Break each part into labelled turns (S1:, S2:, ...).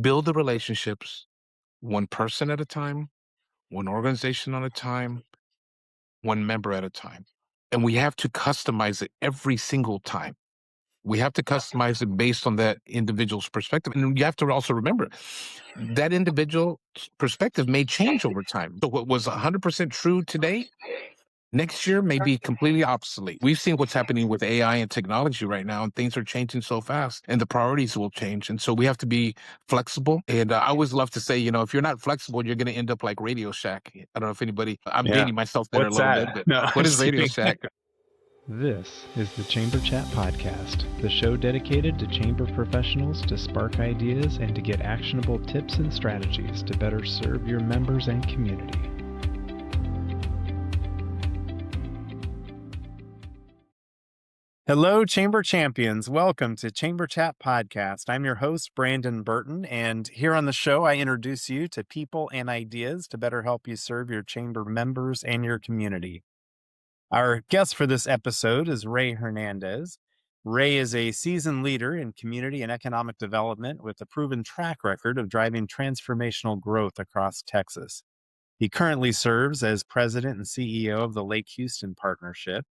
S1: build the relationships one person at a time, one organization at a time, one member at a time. And we have to customize it every single time. We have to customize it based on that individual's perspective. And you have to also remember that individual perspective may change over time. So what was 100% true today, next year may be completely obsolete. We've seen what's happening with AI and technology right now, and things are changing so fast, and the priorities will change. And so we have to be flexible. And I always love to say, if you're not flexible, you're going to end up like Radio Shack. I don't know if anybody, I'm
S2: Yeah.
S1: dating myself there a
S2: What's
S1: little
S2: that?
S1: bit, but
S2: No,
S1: what
S2: I'm
S1: is
S2: just
S1: Radio
S2: kidding.
S1: Shack?
S3: This is the Chamber Chat Podcast, the show dedicated to chamber professionals to spark ideas and to get actionable tips and strategies to better serve your members and community.
S2: Hello, Chamber Champions. Welcome to Chamber Chat Podcast. I'm your host, Brandon Burton, and here on the show, I introduce you to people and ideas to better help you serve your chamber members and your community. Our guest for this episode is Ray Hernandez. Ray is a seasoned leader in community and economic development with a proven track record of driving transformational growth across Texas. He currently serves as president and CEO of the Lake Houston Partnership.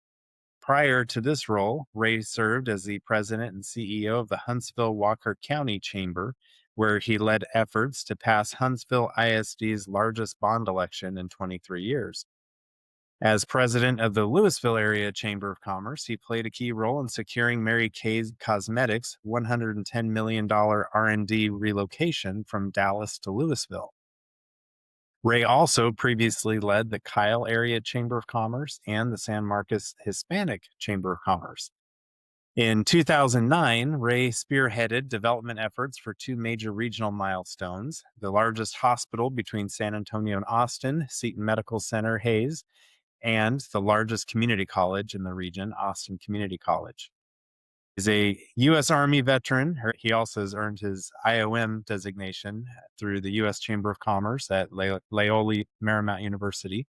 S2: Prior to this role, Ray served as the president and CEO of the Huntsville-Walker County Chamber, where he led efforts to pass Huntsville ISD's largest bond election in 23 years. As president of the Louisville Area Chamber of Commerce, he played a key role in securing Mary Kay's Cosmetics' $110 million R&D relocation from Dallas to Louisville. Ray also previously led the Kyle Area Chamber of Commerce and the San Marcos Hispanic Chamber of Commerce. In 2009, Ray spearheaded development efforts for two major regional milestones: the largest hospital between San Antonio and Austin, Seton Medical Center, Hayes, and the largest community college in the region, Austin Community College. He's a U.S. Army veteran. He also has earned his IOM designation through the U.S. Chamber of Commerce at Loyola Marymount University.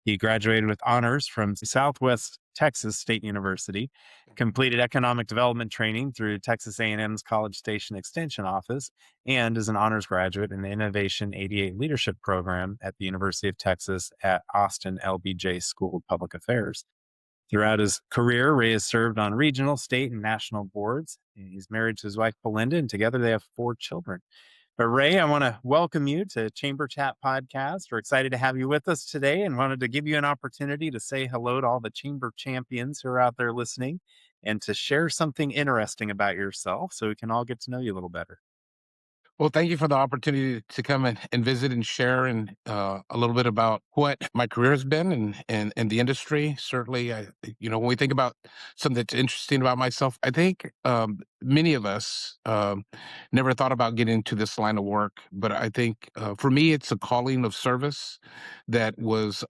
S2: He graduated with honors from Southwest Texas State University, completed economic development training through Texas A&M's College Station Extension Office, and is an honors graduate in the Innovation 88 Leadership Program at the University of Texas at Austin LBJ School of Public Affairs. Throughout his career, Ray has served on regional, state, and national boards. He's married to his wife, Belinda, and together they have 4 children. But Ray, I want to welcome you to Chamber Chat Podcast. We're excited to have you with us today and wanted to give you an opportunity to say hello to all the chamber champions who are out there listening and to share something interesting about yourself so we can all get to know you a little better.
S1: Well, thank you for the opportunity to come and visit and share and a little bit about what my career has been and the industry. Certainly, when we think about something that's interesting about myself, I think many of us never thought about getting into this line of work. But I think for me, it's a calling of service that was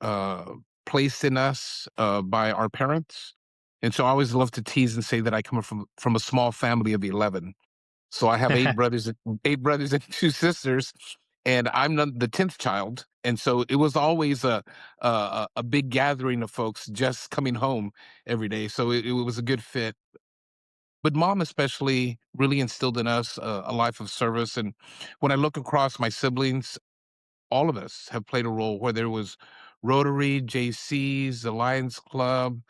S1: placed in us by our parents. And so I always love to tease and say that I come from a small family of 11. So I have 8 brothers and 2 sisters, and I'm the 10th child. And so it was always a big gathering of folks just coming home every day. So it was a good fit. But mom especially really instilled in us a life of service. And when I look across my siblings, all of us have played a role, whether it was Rotary, JCs, the Lions Club,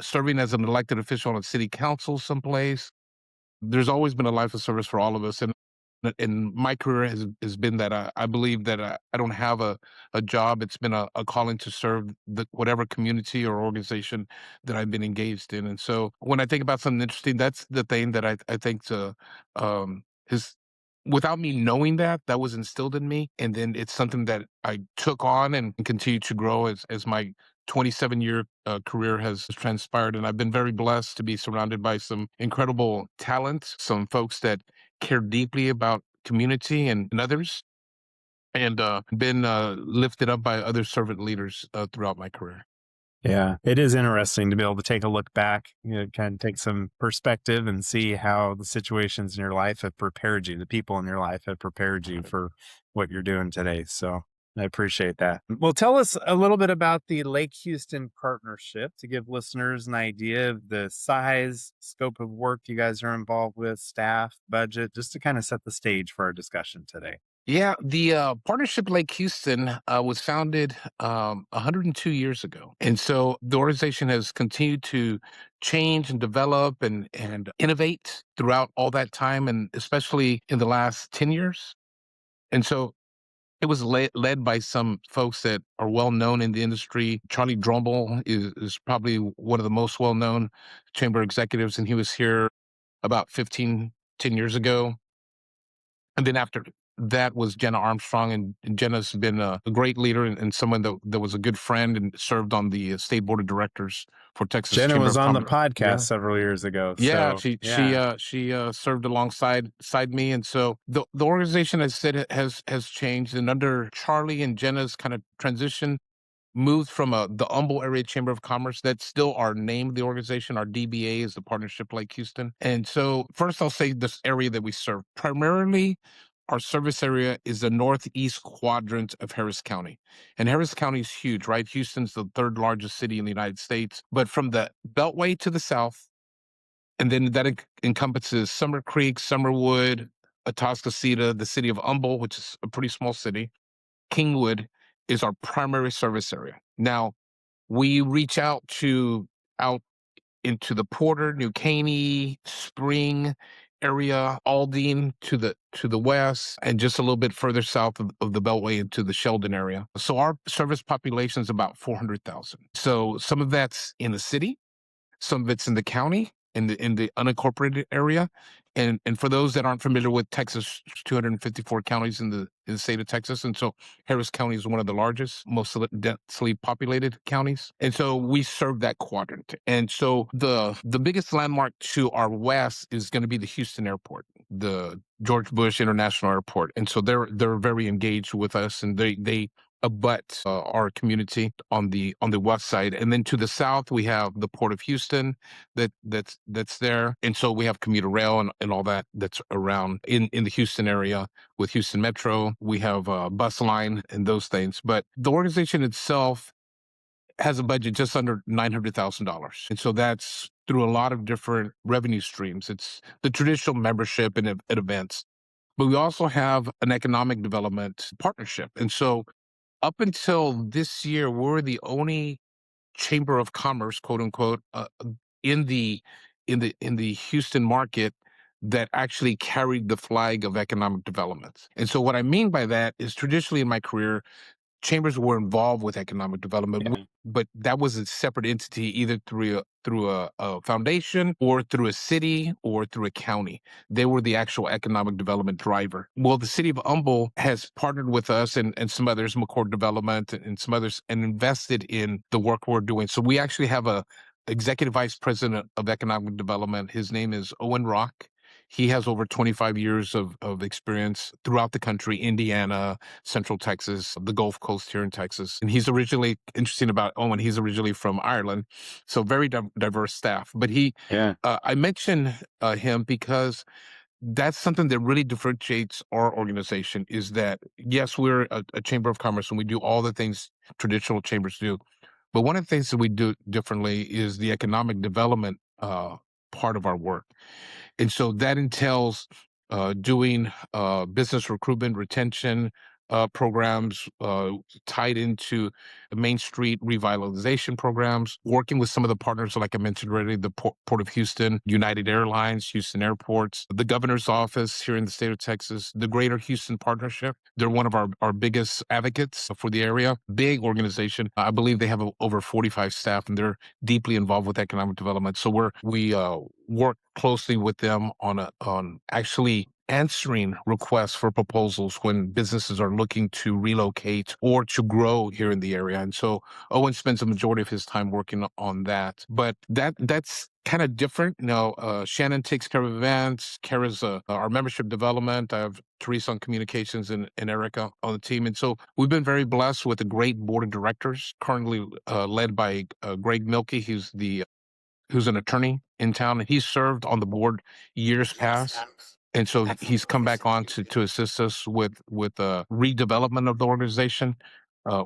S1: serving as an elected official on a city council someplace. There's always been a life of service for all of us, and my career has been that I believe that I don't have a job. It's been a calling to serve whatever community or organization that I've been engaged in. And so when I think about something interesting, that's the thing that I think to is without me knowing that was instilled in me, and then it's something that I took on and continue to grow as my 27-year career has transpired. And I've been very blessed to be surrounded by some incredible talent, some folks that care deeply about community and others, and been lifted up by other servant leaders throughout my career.
S2: Yeah, it is interesting to be able to take a look back, kind of take some perspective and see how the situations in your life have prepared you, the people in your life have prepared you for what you're doing today. So I appreciate that. Well, tell us a little bit about the Lake Houston partnership to give listeners an idea of the size, scope of work you guys are involved with, staff, budget, just to kind of set the stage for our discussion today.
S1: Yeah, the partnership Lake Houston was founded 102 years ago, and so the organization has continued to change and develop and innovate throughout all that time, and especially in the last 10 years. And so it was led by some folks that are well known in the industry. Charlie Drummel is probably one of the most well known chamber executives, and he was here about 10 years ago. And then after that was Jenna Armstrong, and Jenna's been a great leader and someone that was a good friend and served on the state board of directors for Texas
S2: Jenna
S1: Chamber
S2: was
S1: of
S2: on the
S1: Commerce.
S2: podcast
S1: Yeah.
S2: several years ago.
S1: Yeah,
S2: So, yeah.
S1: she served alongside me, and so the organization, as I said, has changed. And under Charlie and Jenna's kind of transition, moved from the Humble Area Chamber of Commerce. That's still our name of the organization. Our DBA is the Partnership Lake Houston. And so first I'll say this area that we serve. Primarily, our service area is the northeast quadrant of Harris County. And Harris County is huge, right? Houston's the third largest city in the United States. But from the Beltway to the south, and then that encompasses Summer Creek, Summerwood, Atascocita, the city of Humble, which is a pretty small city. Kingwood is our primary service area. Now, we reach out into the Porter, New Caney, Spring area, Aldine to the west, and just a little bit further south of the Beltway into the Sheldon area. So our service population is about 400,000. So some of that's in the city, some of it's in the county, in the unincorporated area. And for those that aren't familiar with Texas, 254 counties in the state of Texas. And so Harris County is one of the largest, most densely populated counties. And so we serve that quadrant. And so the biggest landmark to our west is going to be the Houston airport, the George Bush International Airport. And so they're very engaged with us, and they abut our community on the west side. And then to the south we have the Port of Houston that's there. And so we have commuter rail and all that's around in the Houston area with Houston Metro. We have a bus line and those things. But the organization itself has a budget just under $900,000. And so that's through a lot of different revenue streams. It's the traditional membership and events. But we also have an economic development partnership. And so up until this year, we're the only chamber of commerce, quote unquote, in the in the Houston market that actually carried the flag of economic development. And so, what I mean by that is, traditionally in my career, chambers were involved with economic development,
S2: Yeah.
S1: but that was a separate entity, either through a foundation or through a city or through a county. They were the actual economic development driver. Well, the city of Humble has partnered with us and some others, McCord Development and some others, and invested in the work we're doing. So we actually have a executive vice president of economic development. His name is Owen Rock. He has over 25 years of experience throughout the country, Indiana, Central Texas, the Gulf Coast here in Texas. And he's originally, interesting about Owen, he's originally from Ireland. So very diverse staff. But
S2: Yeah.
S1: I mention him because that's something that really differentiates our organization, is that, yes, we're a chamber of commerce and we do all the things traditional chambers do. But one of the things that we do differently is the economic development part of our work. And so that entails doing business recruitment, retention programs tied into Main Street revitalization programs, working with some of the partners, like I mentioned already, the Port of Houston, United Airlines, Houston Airports, the governor's office here in the state of Texas, the Greater Houston Partnership. They're one of our biggest advocates for the area. Big organization. I believe they have over 45 staff, and they're deeply involved with economic development. So we work closely with them on actually answering requests for proposals when businesses are looking to relocate or to grow here in the area. And so Owen spends a majority of his time working on that. But that's kind of different. Shannon takes care of events. Kara's our membership development. I have Teresa on communications and Erica on the team. And so we've been very blessed with a great board of directors, currently led by Greg Milkey, who's an attorney in town, and he served on the board years past. And so he's come back on to assist us with redevelopment of the organization. Uh,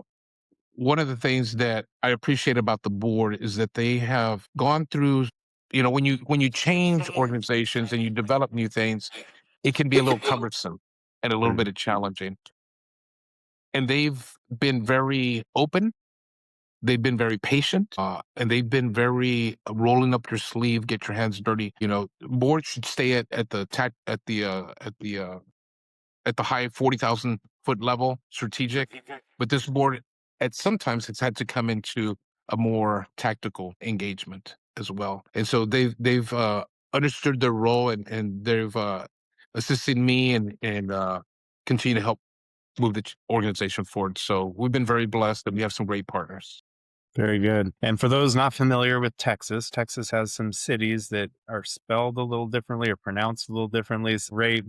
S1: One of the things that I appreciate about the board is that they have gone through, when you change organizations and you develop new things, it can be a little cumbersome and a little bit
S2: Mhm.
S1: of challenging. And they've been very open. They've been very patient, and they've been very rolling up your sleeve, get your hands dirty. Board should stay at the tac at the high 40,000-foot level, strategic. But this board, at sometimes, it's had to come into a more tactical engagement as well. And so they've understood their role, and they've assisted me and continue to help move the organization forward. So we've been very blessed, and we have some great partners.
S2: Very good. And for those not familiar with Texas, Texas has some cities that are spelled a little differently or pronounced a little differently. So Ray,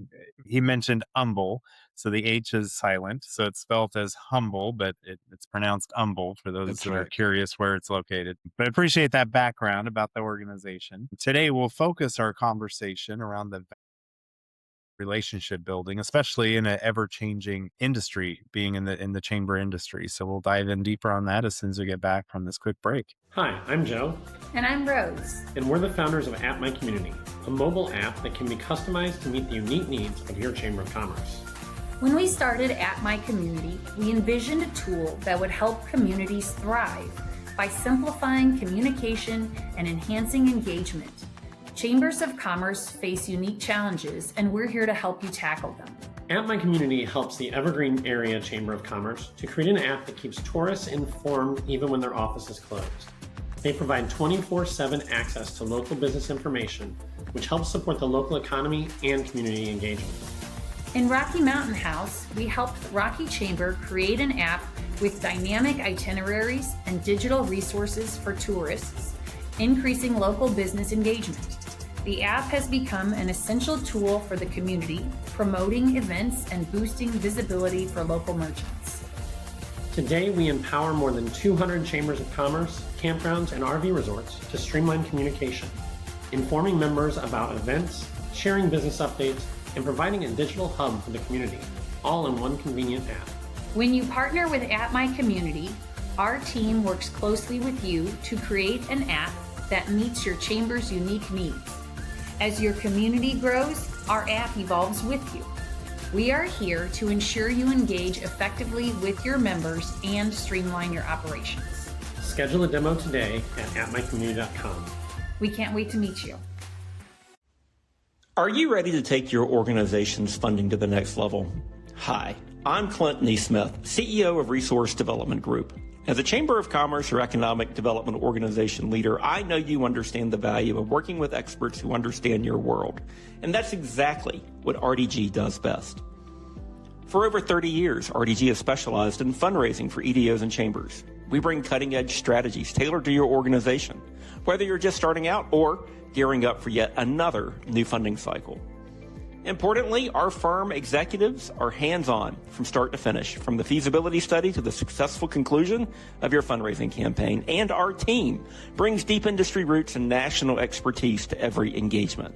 S2: he mentioned Humble. So the H is silent. So it's spelled as humble, but it's pronounced Humble for those
S1: That's
S2: that are
S1: right.
S2: curious where it's located. But I appreciate that background about the organization. Today, we'll focus our conversation around the relationship building, especially in an ever-changing industry, being in the chamber industry. So we'll dive in deeper on that as soon as we get back from this quick break.
S4: Hi, I'm Joe.
S5: And I'm Rose.
S4: And we're the founders of At My Community, a mobile app that can be customized to meet the unique needs of your Chamber of Commerce.
S5: When we started At My Community, we envisioned a tool that would help communities thrive by simplifying communication and enhancing engagement. Chambers of Commerce face unique challenges, and we're here to help you tackle them.
S4: At My Community helps the Evergreen Area Chamber of Commerce to create an app that keeps tourists informed even when their office is closed. They provide 24/7 access to local business information, which helps support the local economy and community engagement.
S5: In Rocky Mountain House, we helped Rocky Chamber create an app with dynamic itineraries and digital resources for tourists, increasing local business engagement. The app has become an essential tool for the community, promoting events and boosting visibility for local merchants.
S4: Today, we empower more than 200 chambers of commerce, campgrounds, and RV resorts to streamline communication, informing members about events, sharing business updates, and providing a digital hub for the community, all in one convenient app.
S5: When you partner with At My Community, our team works closely with you to create an app that meets your chamber's unique needs. As your community grows, our app evolves with you. We are here to ensure you engage effectively with your members and streamline your operations.
S4: Schedule a demo today at atmycommunity.com.
S5: We can't wait to meet you.
S6: Are you ready to take your organization's funding to the next level? Hi, I'm Clint Neesmith, CEO of Resource Development Group. As a Chamber of Commerce or Economic Development Organization leader, I know you understand the value of working with experts who understand your world. And that's exactly what RDG does best. For over 30 years, RDG has specialized in fundraising for EDOs and chambers. We bring cutting-edge strategies tailored to your organization, whether you're just starting out or gearing up for yet another new funding cycle. Importantly, our firm executives are hands-on from start to finish, from the feasibility study to the successful conclusion of your fundraising campaign, and our team brings deep industry roots and national expertise to every engagement.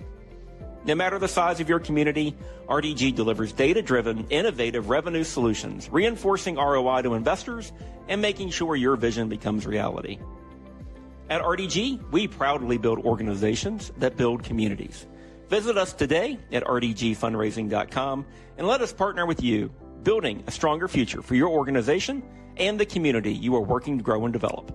S6: No matter the size of your community, RDG delivers data-driven, innovative revenue solutions, reinforcing ROI to investors and making sure your vision becomes reality. At RDG, we proudly build organizations that build communities. Visit us today at rdgfundraising.com and let us partner with you, building a stronger future for your organization and the community you are working to grow and develop.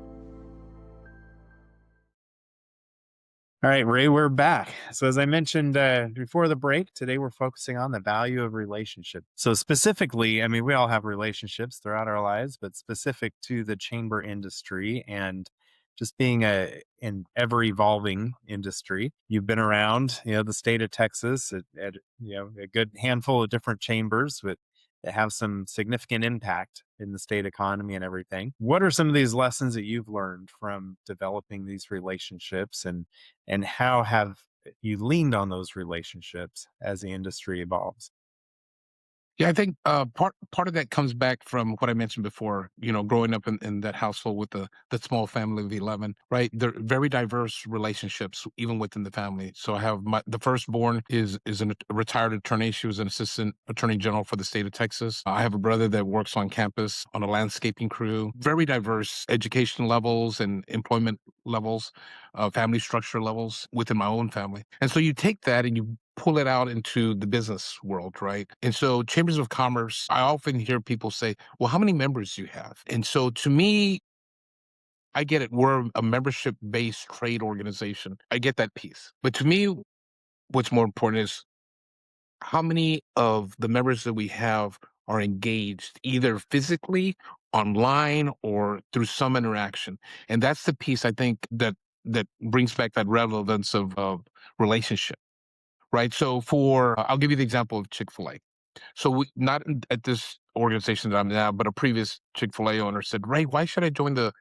S2: All right, Ray, we're back. So as I mentioned before the break, today we're focusing on the value of relationship. So specifically, I mean, we all have relationships throughout our lives, but specific to the chamber industry and just being an ever evolving industry. You've been around, the state of Texas at a good handful of different chambers that have some significant impact in the state economy and everything. What are some of these lessons that you've learned from developing these relationships, and how have you leaned on those relationships as the industry evolves?
S1: Yeah, I think part of that comes back from what I mentioned before. Growing up in that household with the small family of 11, right? They're very diverse relationships even within the family. So I have the firstborn is a retired attorney. She was an assistant attorney general for the state of Texas. I have a brother that works on campus on a landscaping crew. Very diverse education levels and employment levels, family structure levels within my own family. And so you take that and you pull it out into the business world, right? And so chambers of commerce, I often hear people say, well, how many members do you have? And so to me, I get it. We're a membership based trade organization. I get that piece. But to me, what's more important is how many of the members that we have are engaged either physically, online, or through some interaction. And that's the piece I think that brings back that relevance of relationship. Right. So I'll give you the example of Chick-fil-A. So not at this organization that I'm now, but a previous Chick-fil-A owner said, Ray, why should I join the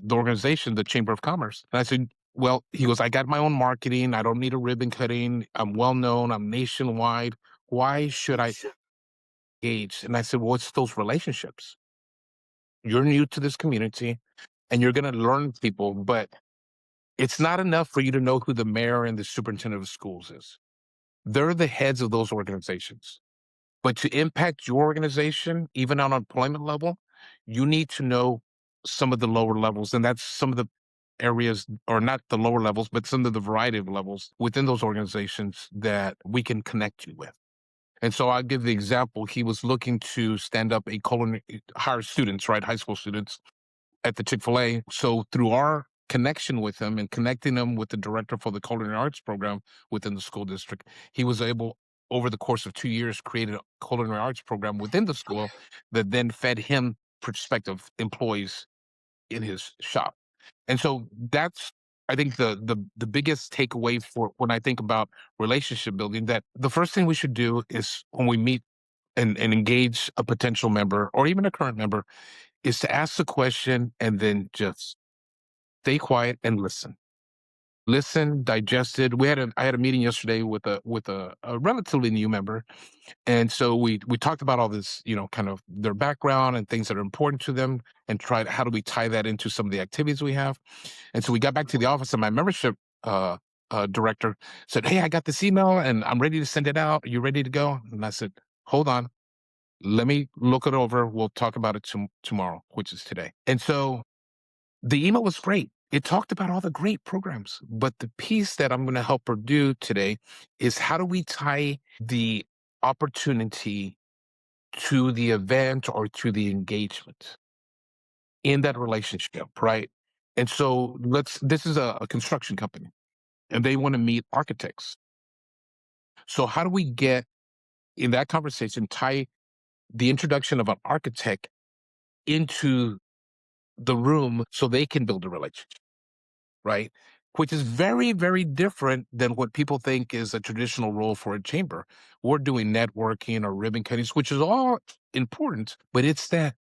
S1: organization, the Chamber of Commerce? And I said, well, he goes, I got my own marketing. I don't need a ribbon cutting. I'm well known. I'm nationwide. Why should I engage? And I said, well, it's those relationships. You're new to this community and you're going to learn people, but it's not enough for you to know who the mayor and the superintendent of schools is. They're the heads of those organizations. But to impact your organization, even on an employment level, you need to know some of the lower levels. And that's some of the areas, or not the lower levels, but some of the variety of levels within those organizations that we can connect you with. And so I'll give the example. He was looking to stand up hire students, right? High school students at the Chick-fil-A. So through our connection with him and connecting them with the director for the culinary arts program within the school district, he was able, over the course of 2 years, create a culinary arts program within the school that then fed him prospective employees in his shop. And so that's, I think, the biggest takeaway for when I think about relationship building, that the first thing we should do is when we meet and engage a potential member or even a current member is to ask the question and then just stay quiet and listen. Listen, digest it. I had a meeting yesterday with a relatively new member, and so we talked about all this, kind of their background and things that are important to them, and tried how do we tie that into some of the activities we have. And so we got back to the office, and my membership director said, "Hey, I got this email, and I'm ready to send it out. Are you ready to go?" And I said, "Hold on, let me look it over. We'll talk about it tomorrow, which is today." And so the email was great. It talked about all the great programs, but the piece that I'm going to help her do today is how do we tie the opportunity to the event or to the engagement in that relationship, right? And so this is a construction company and they want to meet architects. So how do we get in that conversation, tie the introduction of an architect into the room so they can build a relationship? Right? Which is very, very different than what people think is a traditional role for a chamber. We're doing networking or ribbon cuttings, which is all important, but it's that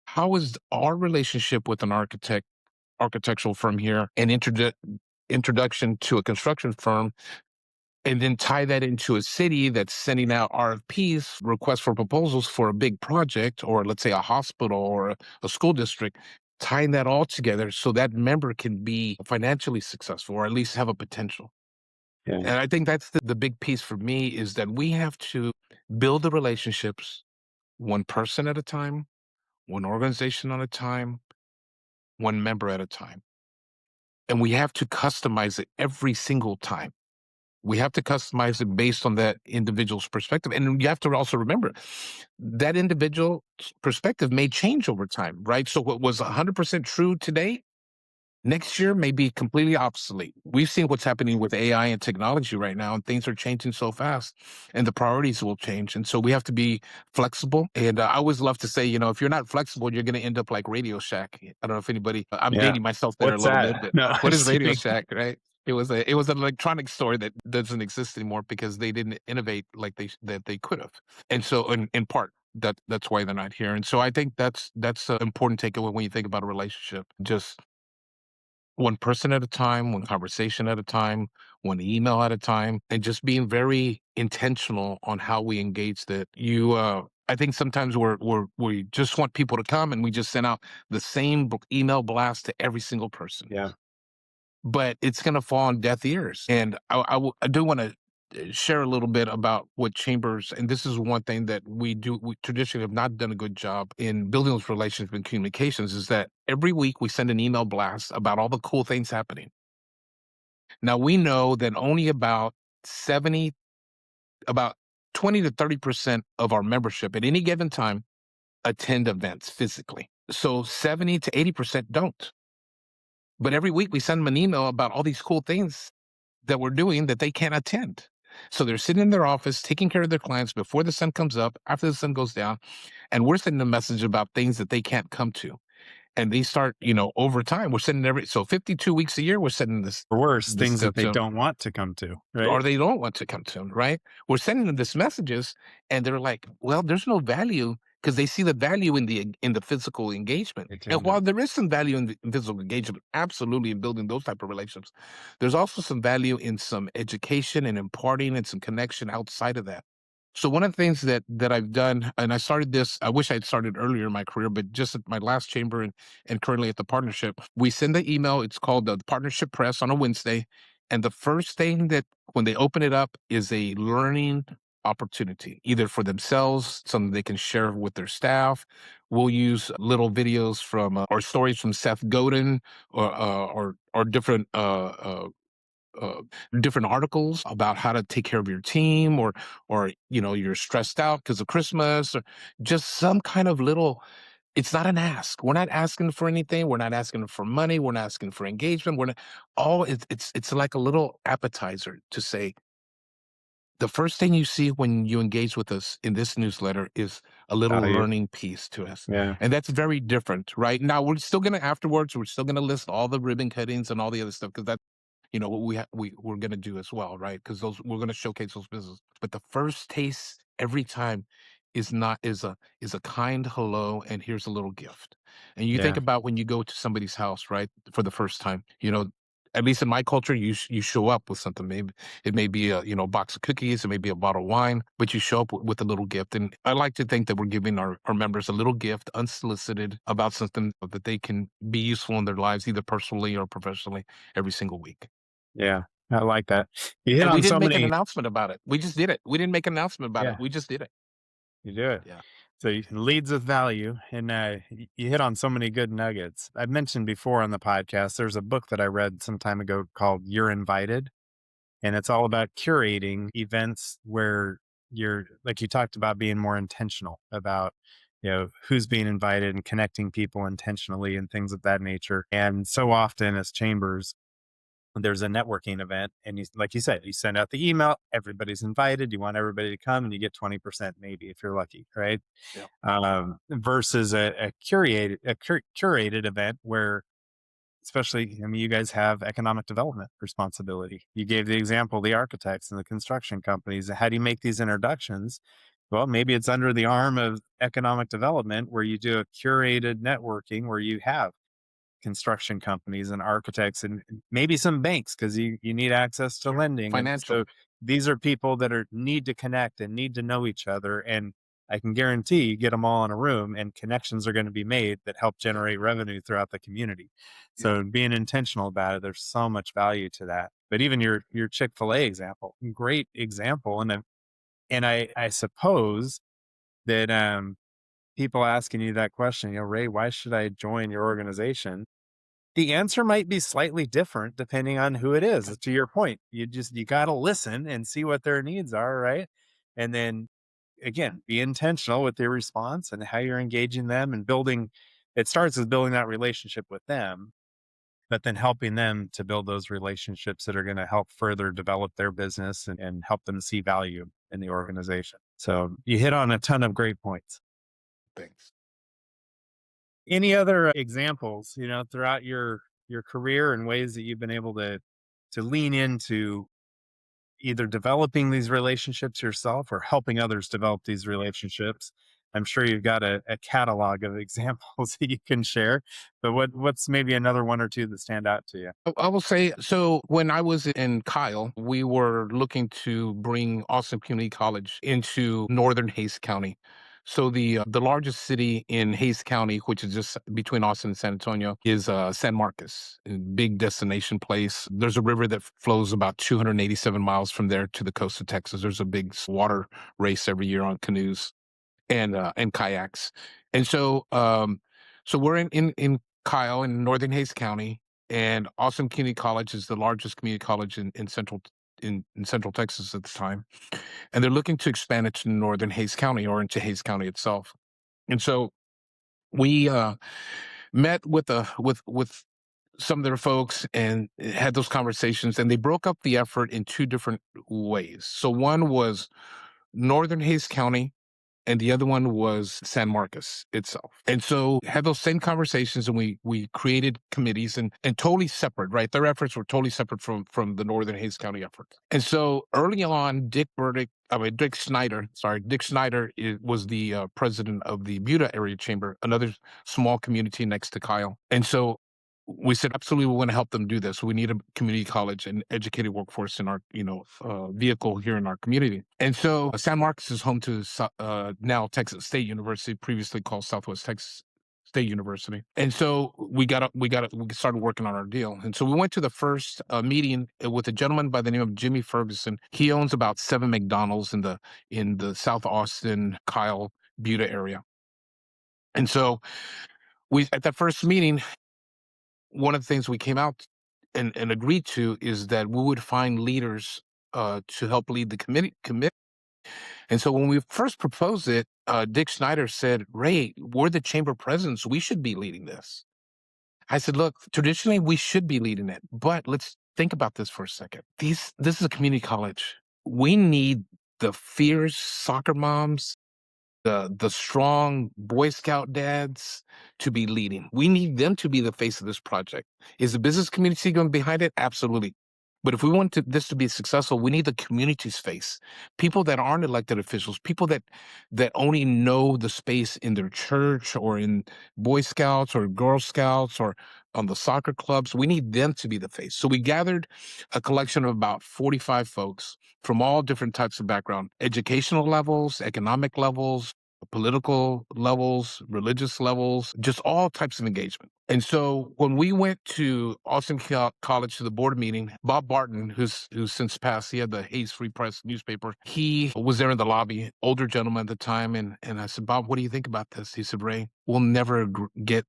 S1: how is our relationship with an architectural firm here, an introduction to a construction firm, and then tie that into a city that's sending out RFPs, requests for proposals for a big project, or let's say a hospital or a school district, tying that all together so that member can be financially successful or at least have a potential.
S4: Yeah.
S1: And I think that's the big piece for me is that we have to build the relationships one person at a time, one organization at a time, one member at a time. And we have to customize it every single time. We have to customize it based on that individual's perspective. And you have to also remember that individual's perspective may change over time, right? So what was 100% true today, next year may be completely obsolete. We've seen what's happening with AI and technology right now, and things are changing so fast, and the priorities will change. And so we have to be flexible. And I always love to say, if you're not flexible, you're going to end up like Radio Shack. I don't know if anybody, I'm
S2: Yeah.
S1: dating myself there a
S2: What's
S1: little
S2: that?
S1: bit, but
S2: No, I'm
S1: what is
S2: just
S1: Radio
S2: kidding.
S1: Shack, right? It was an electronic store that doesn't exist anymore because they didn't innovate like they could have. And so in part, that's why they're not here. And so I think that's an important takeaway when you think about a relationship. Just one person at a time, one conversation at a time, one email at a time, and just being very intentional on how we engage that. I think sometimes we just want people to come and we just send out the same email blast to every single person,
S2: Yeah.
S1: but it's going to fall on deaf ears. And I do want to share a little bit about what chambers, and this is one thing that we traditionally have not done a good job in building those relationships and communications, is that every week we send an email blast about all the cool things happening. Now we know that only about 70, about 20 to 30% of our membership at any given time attend events physically. So 70 to 80% don't. But every week we send them an email about all these cool things that we're doing that they can't attend. So they're sitting in their office taking care of their clients before the sun comes up, after the sun goes down, and we're sending a message about things that they can't come to. And they start, over time, we're sending 52 weeks a year, we're sending
S2: Or worse,
S1: this
S2: things that
S1: stuff
S2: they
S1: to them,
S2: don't want to come to,
S1: or
S2: right?
S1: they don't want to come to them, right? We're sending them this messages, and they're like, well, there's no value, because they see the value in the physical engagement. And while there is some value in the physical engagement, absolutely, in building those type of relationships, there's also some value in some education and imparting and some connection outside of that. So one of the things that I've done, and I started this, I wish I'd started earlier in my career, but just at my last chamber and currently at the partnership, we send the email. It's called the Partnership Press on a Wednesday. And the first thing that when they open it up is a learning opportunity, either for themselves, something they can share with their staff. We'll use little videos from or stories from Seth Godin, or uh, different articles about how to take care of your team, or you're stressed out because of Christmas, or just some kind of little. It's not an ask. We're not asking for anything. We're not asking for money. We're not asking for engagement. We're not all. It's like a little appetizer to say, the first thing you see when you engage with us in this newsletter is a little
S2: Value.
S1: learning piece to us.
S2: Yeah.
S1: And that's very different, right? Now we're still gonna afterwards, we're still gonna list all the ribbon cuttings and all the other stuff, because that's what we're gonna do as well, right? Because those we're gonna showcase those businesses. But the first taste every time is not is a kind hello, and here's a little gift. And you think
S2: Yeah.
S1: about when you go to somebody's house, right, for the first time, at least in my culture, you show up with something. Maybe it may be a box of cookies, it may be a bottle of wine, but you show up with a little gift. And I like to think that we're giving our members a little gift, unsolicited, about something that they can be useful in their lives, either personally or professionally, every single week.
S2: Yeah. I like that. You hit
S1: And we
S2: on so
S1: didn't make an
S2: many.
S1: announcement about it. We just did it. We didn't make an announcement about it.
S2: Yeah,
S1: We just did it.
S2: you do it.
S1: Yeah.
S2: So leads with value, and you hit on so many good nuggets. I've mentioned before on the podcast, there's a book that I read some time ago called You're Invited, and it's all about curating events where you're, like you talked about, being more intentional about, who's being invited and connecting people intentionally and things of that nature. And so often as chambers, there's a networking event, and like you said, you send out the email, everybody's invited, you want everybody to come, and you get 20% maybe if you're lucky, right?
S1: Yeah.
S2: Versus a curated event where, especially, I mean, you guys have economic development responsibility. You gave the example, the architects and the construction companies. How do you make these introductions? Well, maybe it's under the arm of economic development, where you do a curated networking where you have construction companies and architects and maybe some banks, because you need access to
S1: Sure.
S2: lending. And
S1: Financial.
S2: so these are people that need to connect and need to know each other. And I can guarantee you get them all in a room and connections are going to be made that help generate revenue throughout the community.
S1: Yeah.
S2: So being intentional about it, there's so much value to that. But even your Chick-fil-A example, great example. And I suppose that people asking you that question, Ray, why should I join your organization? The answer might be slightly different depending on who it is. To your point, you got to listen and see what their needs are, right? And then again, be intentional with your response and how you're engaging them and building. It starts with building that relationship with them, but then helping them to build those relationships that are going to help further develop their business and help them see value in the organization. So you hit on a ton of great points.
S1: Thanks.
S2: Any other examples, throughout your career, and ways that you've been able to lean into either developing these relationships yourself or helping others develop these relationships I'm sure you've got a catalog of examples that you can share, but what's maybe another one or two that stand out to you?
S1: I will say, so when I was in Kyle, we were looking to bring Austin Community College into northern Hays County. So the largest city in Hays County, which is just between Austin and San Antonio, is San Marcos, a big destination place. There's a river that flows about 287 miles from there to the coast of Texas. There's a big water race every year on canoes and kayaks. And so we're in Kyle in northern Hays County, and Austin Community College is the largest community college in central Texas at the time. And they're looking to expand it to northern Hays County or into Hays County itself. And so we met with some of their folks and had those conversations, and they broke up the effort in two different ways. So one was northern Hays County and the other one was San Marcos itself. And so had those same conversations, and we created committees and totally separate, right? Their efforts were totally separate from the Northern Hays County effort. And so early on, Dick Snyder, was the president of the Buda Area Chamber, another small community next to Kyle. And so we said, absolutely, we want to help them do this. We need a community college and educated workforce in our, vehicle here in our community. And so San Marcos is home to now Texas State University, previously called Southwest Texas State University. And so we started working on our deal. And so we went to the first meeting with a gentleman by the name of Jimmy Ferguson. He owns about 7 McDonald's in the South Austin, Kyle, Buda area. And so we, at that first meeting, one of the things we came out and agreed to is that we would find leaders to help lead the committee. And so when we first proposed it, Dick Snyder said, "Ray, we're the chamber presidents. We should be leading this." I said, "Look, traditionally we should be leading it, but let's think about this for a second. This is a community college. We need the fierce soccer moms, the strong Boy Scout dads to be leading. We need them to be the face of this project. Is the business community going behind it? Absolutely. But if we want this to be successful, we need the community's face. People that aren't elected officials, people that only know the space in their church or in Boy Scouts or Girl Scouts or on the soccer clubs. We need them to be the face. So we gathered a collection of about 45 folks from all different types of background, educational levels, economic levels, political levels, religious levels, just all types of engagement. And so when we went to Austin College to the board meeting, Bob Barton, who's since passed, he had the Hayes Free Press newspaper. He was there in the lobby, older gentleman at the time. And I said, "Bob, what do you think about this?" He said, "Ray, we'll never get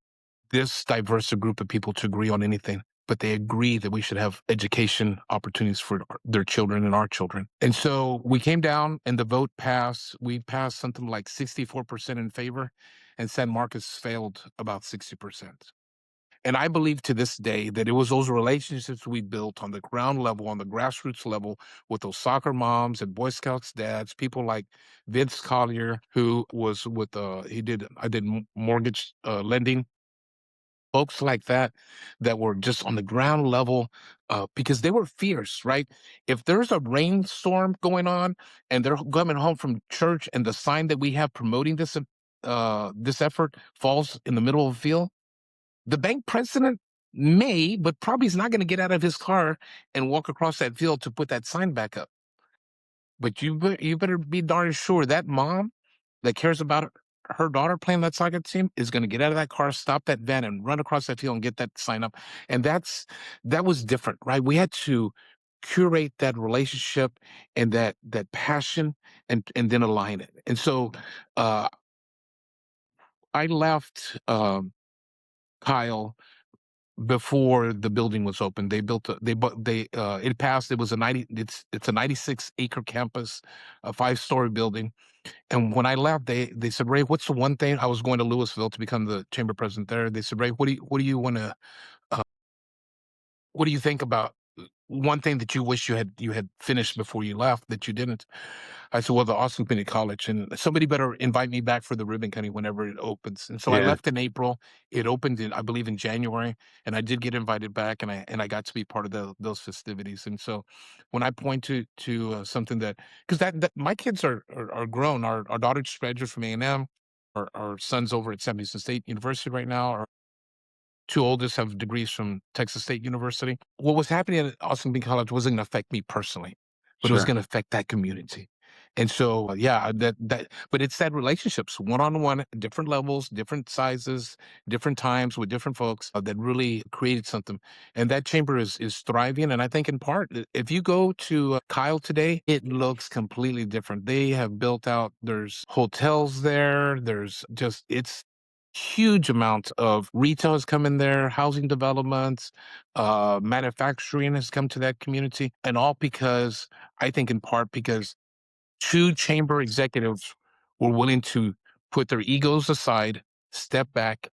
S1: this diverse a group of people to agree on anything, but they agree that we should have education opportunities for their children and our children." And so we came down and the vote passed. We passed something like 64% in favor, and San Marcos failed about 60%. And I believe to this day that it was those relationships we built on the ground level, on the grassroots level, with those soccer moms and Boy Scouts dads, people like Vince Collier, who was with I did mortgage lending, folks like that were just on the ground level, because they were fierce, right? If there's a rainstorm going on and they're coming home from church and the sign that we have promoting this effort falls in the middle of the field, the bank president may, but probably is not going to get out of his car and walk across that field to put that sign back up. But you better be darn sure that mom that cares about her daughter playing that soccer team is going to get out of that car, stop that van, and run across that field and get that sign up. And that was different, right? We had to curate that relationship and that passion and then align it. And so I left Kyle before the building was open. They built it passed. It was it's a 96-acre campus, a 5-story building. And when I left, they said, "Ray, what's the one thing?" I was going to Louisville to become the chamber president there. They said, "Ray, what do you want to what do you think about one thing that you wish you had finished before you left that you didn't?" I said, "Well, the Austin Community College, and somebody better invite me back for the ribbon cutting whenever it opens." And so I
S2: Yeah.
S1: left in April. It opened I believe, in January, and I did get invited back, and I got to be part of those festivities. And so when I point to something that, because that my kids are grown. Our daughter just graduated from A&M. our sons over at San Diego State University right now. Our two oldest have degrees from Texas State University. What was happening at Austin Peay College wasn't going to affect me personally, but it was
S2: Sure.
S1: going to affect that community. And so, yeah, but it's that relationships, one on one, different levels, different sizes, different times with different folks that really created something. And that chamber is thriving. And I think in part, if you go to Kyle today, it looks completely different. They have built out. There's hotels there. There's just it's huge amount of retail has come in there, housing developments, manufacturing has come to that community, and all because I think in part because two chamber executives were willing to put their egos aside, step back,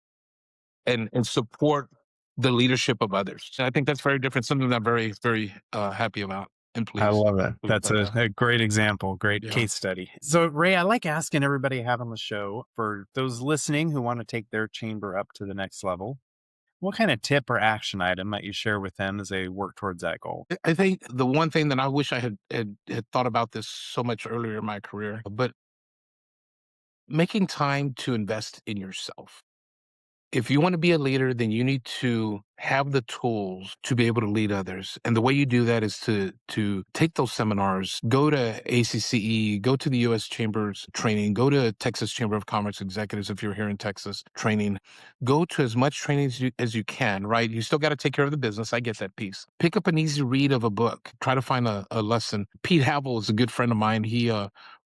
S1: and support the leadership of others. And I think that's very different. Something that I'm very, very happy about and
S2: I
S1: pleased.
S2: love it.
S1: Pleased
S2: That's
S1: about that.
S2: a great example, great
S1: Yeah.
S2: case study. So, Ray, I like asking everybody I have on the show, for those listening who want to take their chamber up to the next level, what kind of tip or action item might you share with them as they work towards that goal?
S1: I think the one thing that I wish I had thought about this so much earlier in my career, but making time to invest in yourself. If you want to be a leader, then you need to have the tools to be able to lead others. And the way you do that is to take those seminars, go to ACCE, go to the US Chambers training, go to Texas Chamber of Commerce executives if you're here in Texas training. Go to as much training as you can, right? You still got to take care of the business. I get that piece. Pick up an easy read of a book. Try to find a lesson. Pete Havel is a good friend of mine. He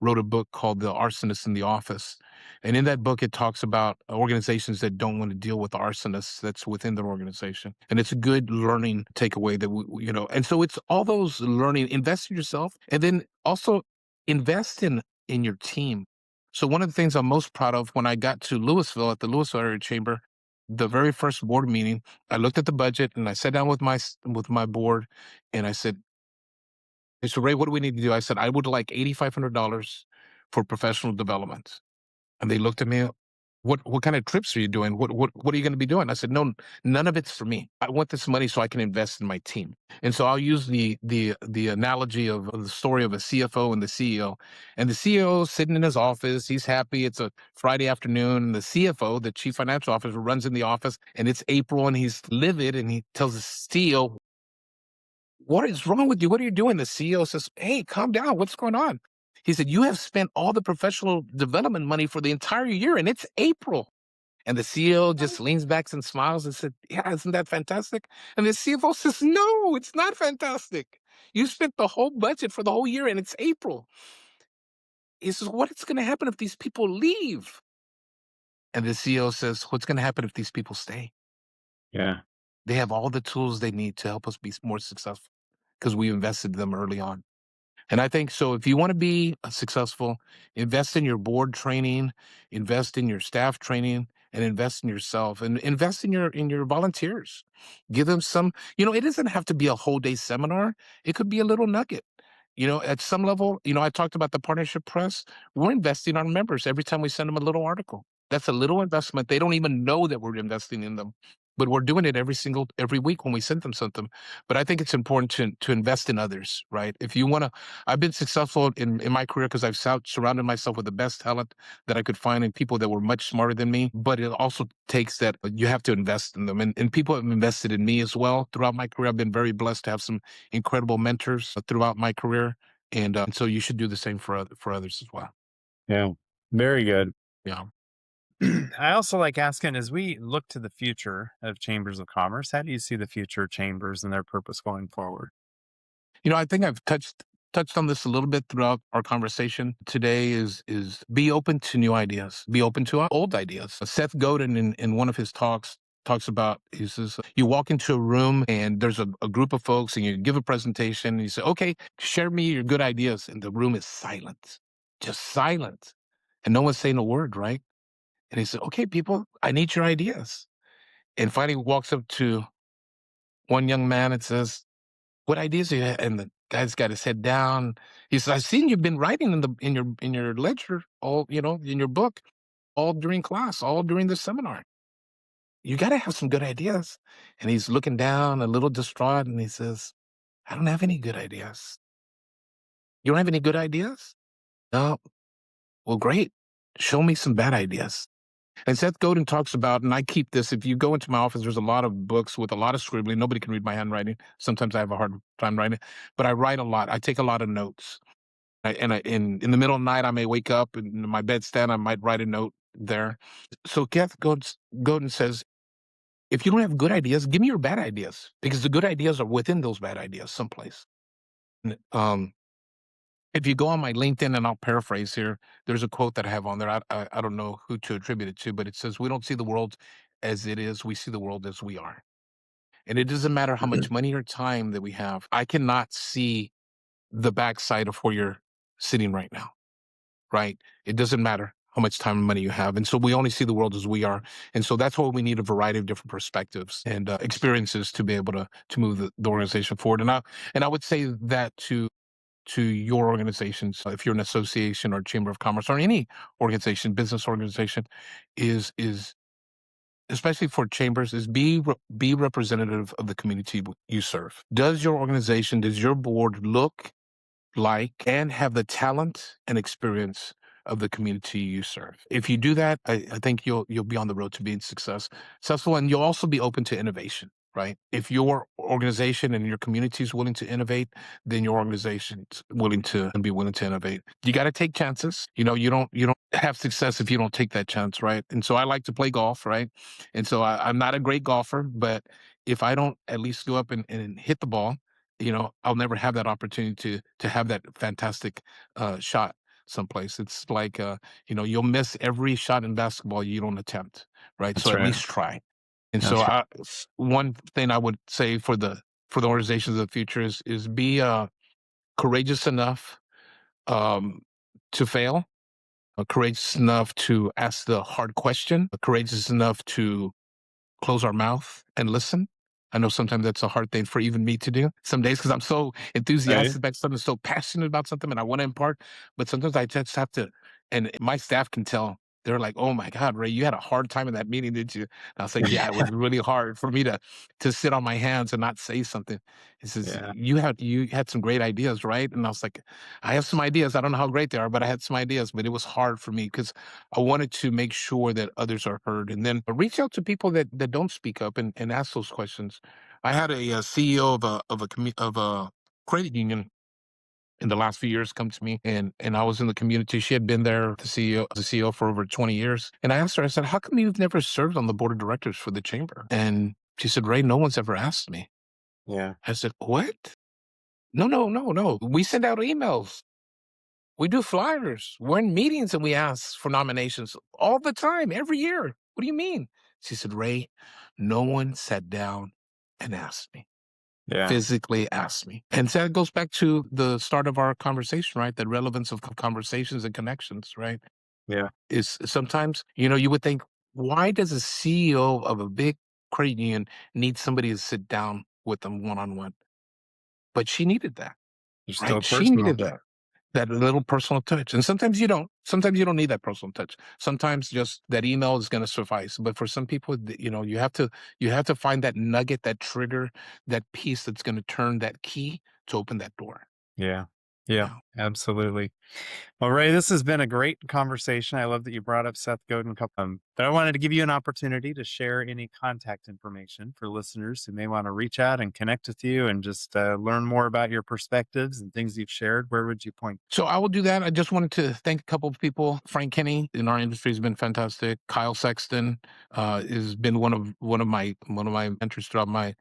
S1: wrote a book called The Arsonist in the Office. And in that book, it talks about organizations that don't want to deal with arsonists that's within their organization. And it's a good learning takeaway that, and so it's all those learning, invest in yourself, and then also invest in your team. So one of the things I'm most proud of when I got to Louisville at the Louisville Area Chamber, the very first board meeting, I looked at the budget and I sat down with my board and I said, "Hey, so Ray, what do we need to do?" I said, "I would like $8,500 for professional development." And they looked at me, what kind of trips are you doing? What are you going to be doing?" I said, "No, none of it's for me. I want this money so I can invest in my team." And so I'll use the analogy of the story of a CFO and the CEO. And the CEO is sitting in his office, he's happy. It's a Friday afternoon. And the CFO, the chief financial officer, runs in the office and it's April and he's livid and he tells the CEO, "What is wrong with you? What are you doing?" The CEO says, "Hey, calm down. What's going on?" He said, "You have spent all the professional development money for the entire year and it's April." And the CEO just leans back and smiles and said, "Yeah, isn't that fantastic?" And the CFO says, "No, it's not fantastic. You spent the whole budget for the whole year and it's April." He says, "What's going to happen if these people leave?" And the CEO says, "What's going to happen if these people stay?
S2: Yeah.
S1: They have all the tools they need to help us be more successful because we invested in them early on." And I think so if you want to be successful, invest in your board training, invest in your staff training, and invest in yourself and invest in your volunteers. Give them some, it doesn't have to be a whole day seminar. It could be a little nugget. At some level, I talked about the partnership press. We're investing in our members every time we send them a little article. That's a little investment. They don't even know that we're investing in them, but we're doing it every week when we send them something. But I think it's important to invest in others, right? If you want to, I've been successful in my career because I've surrounded myself with the best talent that I could find and people that were much smarter than me. But it also takes that you have to invest in them. And people have invested in me as well throughout my career. I've been very blessed to have some incredible mentors throughout my career. And so you should do the same for others as well.
S2: Yeah. Very good.
S1: Yeah.
S2: I also like asking, as we look to the future of chambers of commerce, how do you see the future chambers and their purpose going forward?
S1: I think I've touched on this a little bit throughout our conversation today is be open to new ideas, be open to old ideas. Seth Godin in one of his talks about, he says, you walk into a room and there's a group of folks and you give a presentation and you say, "Okay, share me your good ideas." And the room is silent, just silent. And no one's saying a word, right? And he said, "Okay, people, I need your ideas." And finally walks up to one young man and says, "What ideas do you have?" And the guy's got his head down. He says, "I've seen you've been writing in your ledger all, in your book, all during class, all during the seminar. You gotta have some good ideas." And he's looking down a little distraught and he says, "I don't have any good ideas." "You don't have any good ideas?" "No." "Well, great. Show me some bad ideas." And Seth Godin talks about, and I keep this, if you go into my office, there's a lot of books with a lot of scribbling. Nobody can read my handwriting. Sometimes I have a hard time writing, but I write a lot. I take a lot of notes. In the middle of the night, I may wake up in my bedstand, I might write a note there. So Godin says, if you don't have good ideas, give me your bad ideas, because the good ideas are within those bad ideas someplace. If you go on my LinkedIn, and I'll paraphrase here, there's a quote that I have on there. I don't know who to attribute it to, but it says, "We don't see the world as it is; we see the world as we are." And it doesn't matter how much money or time that we have. I cannot see the backside of where you're sitting right now, right? It doesn't matter how much time and money you have, and so we only see the world as we are. And so that's why we need a variety of different perspectives and experiences to be able to move the organization forward. And I would say that to your organizations, if you're an association or chamber of commerce or any organization, business organization, is especially for chambers, is be representative of the community you serve. Does your organization, does your board look like and have the talent and experience of the community you serve? If you do that, I think you'll be on the road to being successful, and you'll also be open to innovation, right? If your organization and your community is willing to innovate, then your organization's willing to innovate. You got to take chances. You don't have success if you don't take that chance, right? And so I like to play golf, right? And so I'm not a great golfer, but if I don't at least go up and hit the ball, I'll never have that opportunity to have that fantastic shot someplace. It's like you'll miss every shot in basketball you don't attempt, right?
S2: That's
S1: So at
S2: right.
S1: least try. And
S2: That's
S1: so
S2: right.
S1: one thing I would say for the organizations of the future is be courageous enough um, to fail, courageous enough to ask the hard question, courageous enough to close our mouth and listen. I know sometimes that's a hard thing for even me to do some days, because I'm so
S2: Right.
S1: enthusiastic about something, so passionate about something, and I want to impart. But sometimes I just have to, and my staff can tell. They're like, "Oh my God, Ray, you had a hard time in that meeting, did you?" And I was like, "Yeah, it was really hard for me to sit on my hands and not say something." He says,
S2: Yeah.
S1: "You had some great ideas, right?" And I was like, "I have some ideas. I don't know how great they are, but I had some ideas." But it was hard for me because I wanted to make sure that others are heard, and then reach out to people that don't speak up and ask those questions. I had a CEO of a credit union in the last few years come to me, and I was in the community. She had been there, the CEO for over 20 years. And I asked her, I said, "How come you've never served on the board of directors for the chamber?" And she said, "Ray, no one's ever asked me."
S2: Yeah.
S1: I said, "What? No, no, no, no. We send out emails. We do flyers. We're in meetings and we ask for nominations all the time, every year. What do you mean?" She said, "Ray, no one sat down and asked me,
S2: Yeah.
S1: physically asked me." And so it goes back to the start of our conversation, right? The relevance of conversations and connections, right?
S2: Yeah.
S1: Is sometimes, you would think, why does a CEO of a big credit union need somebody to sit down with them one on one? But she needed that,
S2: You're still
S1: right? She
S2: personal.
S1: needed that little personal touch. And sometimes you don't. Sometimes you don't need that personal touch. Sometimes just that email is going to suffice. But for some people, you have to find that nugget, that trigger, that piece that's going to turn that key to open that door.
S2: Yeah. Yeah.
S1: Yeah.
S2: Absolutely. Well, Ray, this has been a great conversation. I love that you brought up Seth Godin. But I wanted to give you an opportunity to share any contact information for listeners who may want to reach out and connect with you and just learn more about your perspectives and things you've shared. Where would you point?
S1: So I will do that. I just wanted to thank a couple of people. Frank Kinney in our industry has been fantastic. Kyle Sexton has been one of my mentors throughout my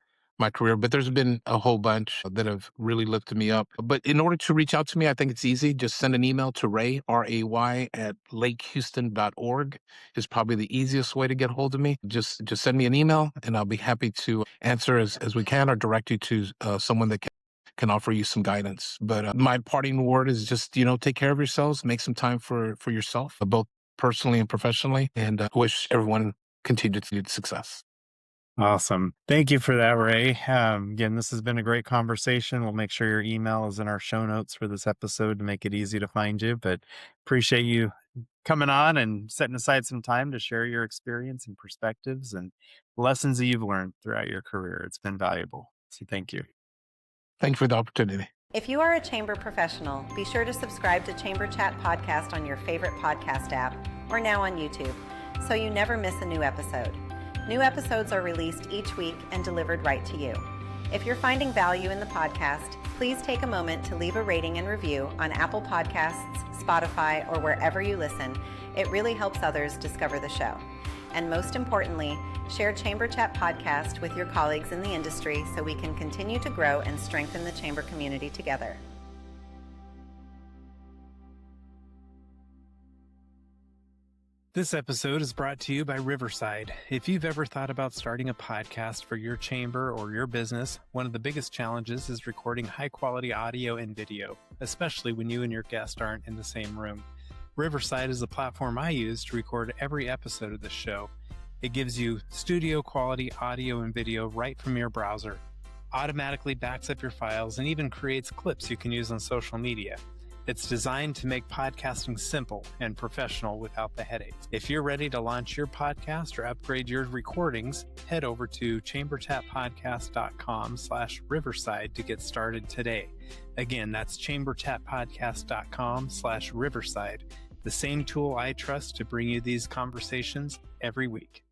S1: career, but there's been a whole bunch that have really lifted me up. But in order to reach out to me, I think it's easy. Just send an email to Ray, RAY, at lakehouston.org is probably the easiest way to get hold of me. Just send me an email and I'll be happy to answer as we can, or direct you to someone that can offer you some guidance. But my parting word is just, take care of yourselves, make some time for yourself, both personally and professionally, and wish everyone continued success.
S2: Awesome. Thank you for that, Ray. Again, this has been a great conversation. We'll make sure your email is in our show notes for this episode to make it easy to find you. But appreciate you coming on and setting aside some time to share your experience and perspectives and lessons that you've learned throughout your career. It's been valuable. So thank you.
S1: Thank you for the opportunity.
S7: If you are a chamber professional, be sure to subscribe to Chamber Chat Podcast on your favorite podcast app or now on YouTube. so you never miss a new episode. New episodes are released each week and delivered right to you. If you're finding value in the podcast, please take a moment to leave a rating and review on Apple Podcasts, Spotify, or wherever you listen. It really helps others discover the show. And most importantly, share Chamber Chat Podcast with your colleagues in the industry so we can continue to grow and strengthen the chamber community together.
S2: This episode is brought to you by Riverside. If you've ever thought about starting a podcast for your chamber or your business, one of the biggest challenges is recording high-quality audio and video, especially when you and your guest aren't in the same room. Riverside is the platform I use to record every episode of the show. It gives you studio-quality audio and video right from your browser, automatically backs up your files, and even creates clips you can use on social media. It's designed to make podcasting simple and professional without the headaches. If you're ready to launch your podcast or upgrade your recordings, head over to chamberchatpodcast.com/riverside to get started today. Again, that's chamberchatpodcast.com/riverside, the same tool I trust to bring you these conversations every week.